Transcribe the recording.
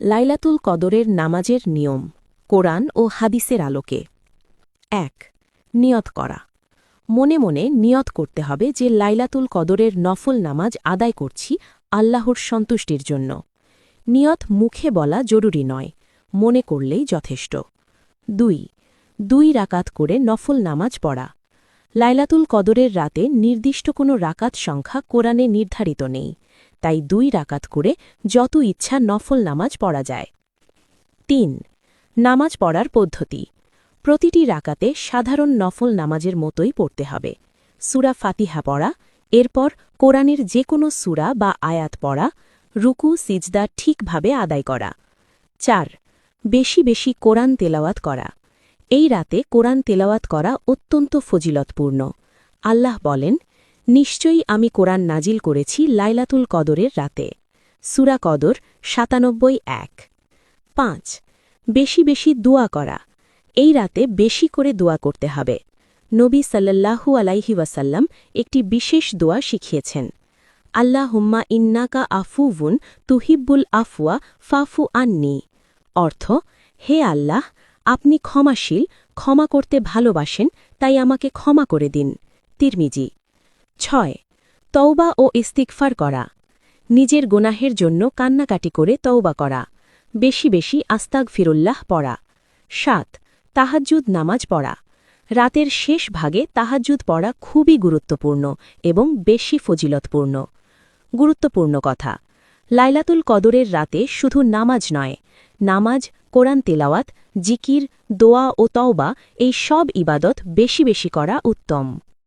লাইলাতুল কদরের নামাজের নিয়ম কোরআন ও হাদিসের আলোকে ১ নিয়ত করা মনে মনে নিয়ত করতে হবে যে লাইলাতুল কদরের নফল নামাজ আদায় করছি আল্লাহর সন্তুষ্টির জন্য নিয়ত মুখে বলা জরুরি নয় মনে করলেই যথেষ্ট ২ রাকাত করে নফল নামাজ পড়া লাইলাতুল কদরের রাতে নির্দিষ্ট কোনো রাকাত সংখ্যা কোরআনে নির্ধারিত নেই তাই ২ রাকাত করে যত ইচ্ছা নফল নামাজ পড়া যায় ৩ নামাজ পড়ার পদ্ধতি প্রতিটি রাকাতে সাধারণ নফল নামাজের মতোই পড়তে হবে সূরা ফাতিহা পড়া এরপর কোরআনের যে কোনো সূরা বা আয়াত পড়া রুকু সিজদা ঠিকভাবে আদায় করা ৪ বেশি বেশি কোরআন তেলাওয়াত করা এই রাতে কোরআন তেলাওয়াত করা অত্যন্ত ফজিলতপূর্ণ আল্লাহ বলেন নিশ্চয়ই আমি কোরআন নাজিল করেছি লাইলাতুল কদরের রাতে সূরা কদর ৯৭-১ ৫ বেশি বেশি দোয়া করা এই রাতে বেশি করে দোয়া করতে হবে নবী সাল্লাল্লাহু আলাইহি ওয়াসাল্লাম একটি বিশেষ দোয়া শিখিয়েছেন আল্লাহুম্মা ইন্নাকা আফুউন তুহিব্বুল আফওয়া ফাফু আন্নি অর্থ হে আল্লাহ আপনি ক্ষমাশীল ক্ষমা করতে ভালোবাসেন তাই আমাকে ক্ষমা করে দিন তিরমিজি ৬ তওবা ও ইস্তিগফার করা নিজের গুনাহের জন্য কান্নাকাটি করে তওবা করা বেশি বেশি আস্তাগফিরুল্লাহ পড়া ৭ তাহাজ্জুদ নামাজ পড়া রাতের শেষ ভাগে তাহাজ্জুদ পড়া খুবই গুরুত্বপূর্ণ এবং বেশি ফজিলতপূর্ণ গুরুত্বপূর্ণ কথা লাইলাতুল কদরের রাতে শুধু নামাজ নয় নামাজ কোরআন তেলাওয়াত জিকির দোয়া ও তওবা এই সব ইবাদত বেশি বেশি করা উত্তম